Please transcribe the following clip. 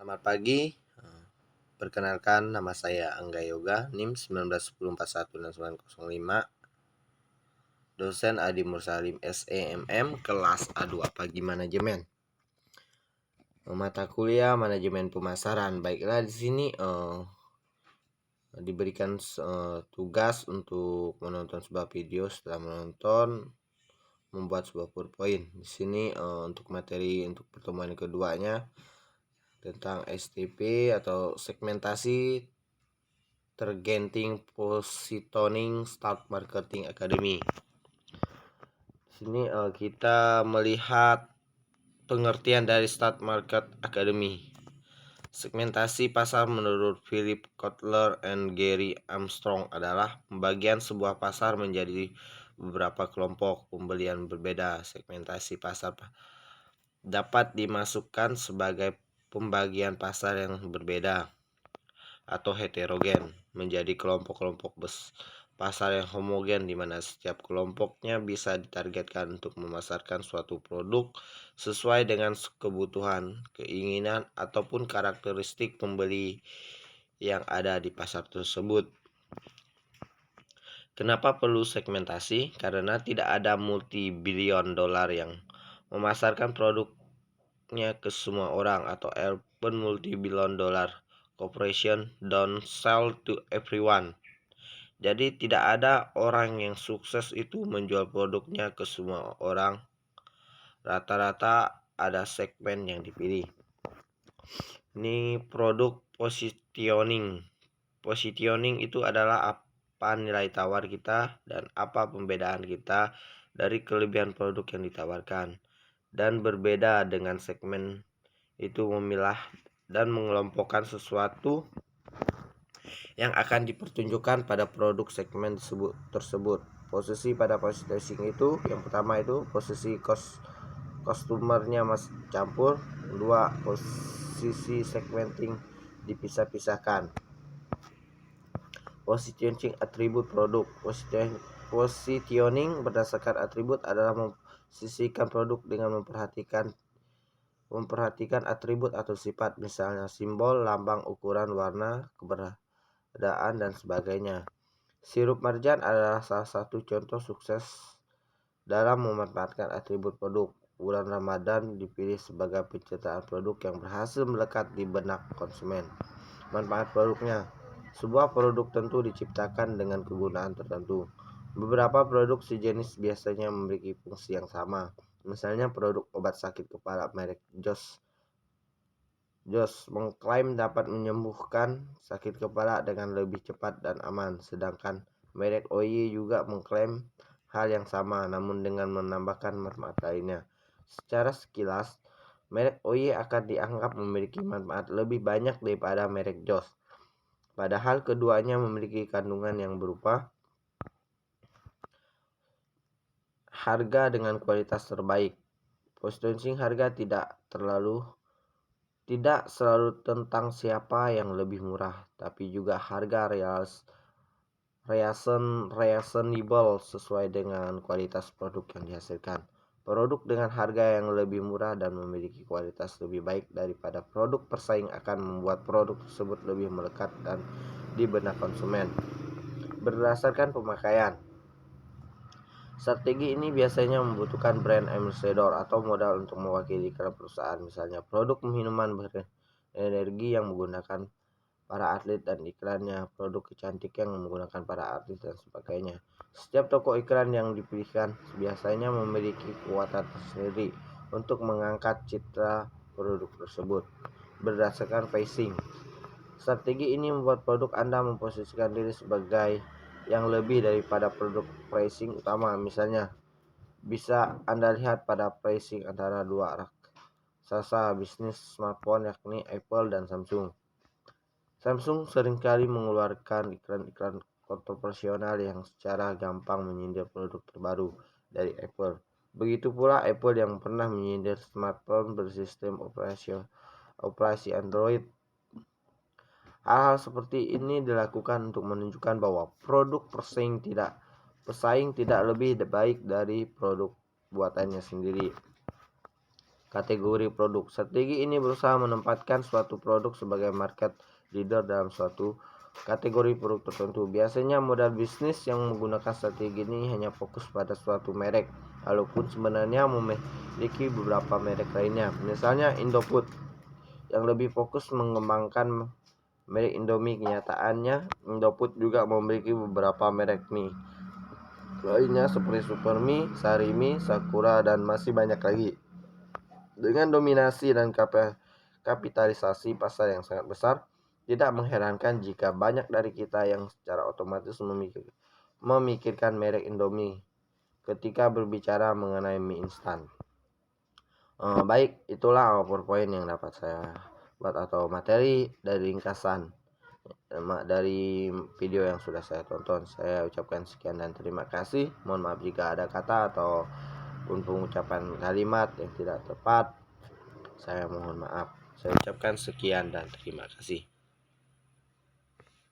Selamat pagi. Perkenalkan, nama saya Angga Yoga, NIM 191041 dan 905. Dosen Adi Mursalim SEMM kelas A2 Pagi Manajemen. Mata kuliah Manajemen Pemasaran. Baiklah, di sini diberikan tugas untuk menonton sebuah video. Setelah menonton, membuat sebuah PowerPoint. Di sini untuk materi untuk pertemuan keduanya tentang STP atau segmentasi Targeting Positioning Start Marketing Academy. Di sini kita melihat pengertian dari Start Market Academy. Segmentasi pasar menurut Philip Kotler and Gary Armstrong adalah pembagian sebuah pasar menjadi beberapa kelompok pembelian berbeda. Segmentasi pasar dapat dimasukkan sebagai pembagian pasar yang berbeda atau heterogen menjadi kelompok-kelompok pasar yang homogen, di mana setiap kelompoknya bisa ditargetkan untuk memasarkan suatu produk sesuai dengan kebutuhan, keinginan, ataupun karakteristik pembeli yang ada di pasar tersebut. Kenapa perlu segmentasi? Karena tidak ada multi-billion dollar yang memasarkan produknya ke semua orang, atau open multi-billion dollar corporation don't sell to everyone. Jadi tidak ada orang yang sukses itu menjual produknya ke semua orang. Rata-rata ada segmen yang dipilih. Ini produk positioning. Positioning itu adalah apa nilai tawar kita dan apa pembedaan kita dari kelebihan produk yang ditawarkan. Dan berbeda dengan segmen itu memilah dan mengelompokkan sesuatu yang akan dipertunjukkan pada produk segmen tersebut. Posisi pada positioning itu, yang pertama itu posisi customernya masih campur. Kedua, posisi segmenting dipisah-pisahkan. Positioning atribut produk. Positioning berdasarkan atribut adalah memposisikan produk dengan memperhatikan atribut atau sifat, misalnya simbol, lambang, ukuran, warna, keberadaan, dan sebagainya. Sirup marjan adalah salah satu contoh sukses dalam memanfaatkan atribut produk. Bulan Ramadan dipilih sebagai penciptaan produk yang berhasil melekat di benak konsumen. Manfaat produknya. Sebuah produk tentu diciptakan dengan kegunaan tertentu. Beberapa produk sejenis biasanya memiliki fungsi yang sama. Misalnya produk obat sakit kepala merek Joss mengklaim dapat menyembuhkan sakit kepala dengan lebih cepat dan aman, sedangkan merek OY juga mengklaim hal yang sama, namun dengan menambahkan manfaat lainnya. Secara sekilas, merek OY akan dianggap memiliki manfaat lebih banyak daripada merek Joss, padahal keduanya memiliki kandungan yang berupa harga dengan kualitas terbaik. Positioning harga tidak selalu tentang siapa yang lebih murah, tapi juga harga reasonable sesuai dengan kualitas produk yang dihasilkan. Produk dengan harga yang lebih murah dan memiliki kualitas lebih baik daripada produk persaing akan membuat produk tersebut lebih melekat dan di benak konsumen. Berdasarkan pemakaian, strategi ini biasanya membutuhkan brand ambassador atau modal untuk mewakili iklan perusahaan, misalnya produk minuman berenergi yang menggunakan para atlet dan iklannya, produk kecantikan yang menggunakan para artis, dan sebagainya. Setiap toko iklan yang dipilihkan biasanya memiliki kekuatan tersendiri untuk mengangkat citra produk tersebut. Berdasarkan pricing, strategi ini membuat produk Anda memposisikan diri sebagai yang lebih daripada produk pricing utama. Misalnya, bisa Anda lihat pada pricing antara dua raksasa bisnis smartphone, yakni Apple dan Samsung. Samsung seringkali mengeluarkan iklan-iklan kontroversial yang secara gampang menyindir produk terbaru dari Apple. Begitu pula Apple yang pernah menyindir smartphone bersistem operasi Android. Hal-hal seperti ini dilakukan untuk menunjukkan bahwa produk pesaing tidak lebih baik dari produk buatannya sendiri. kategori produk. Strategi ini berusaha menempatkan suatu produk sebagai market leader dalam suatu kategori produk tertentu. Biasanya modal bisnis yang menggunakan strategi ini hanya fokus pada suatu merek, walaupun sebenarnya memiliki beberapa merek lainnya. Misalnya Indofood yang lebih fokus mengembangkan merek Indomie. Kenyataannya Indofood juga memiliki beberapa merek mie lainnya seperti Supermie, Sarimi, Sakura, dan masih banyak lagi. Dengan dominasi dan kapitalisasi pasar yang sangat besar, tidak mengherankan jika banyak dari kita yang secara otomatis memikirkan merek Indomie ketika berbicara mengenai mie instan. Baik, itulah PowerPoint yang dapat saya buat atau materi dari ringkasan dari video yang sudah saya tonton. Saya ucapkan sekian dan terima kasih. Mohon maaf jika ada kata atau pengucapan kalimat yang tidak tepat. Saya mohon maaf. Saya ucapkan sekian dan terima kasih.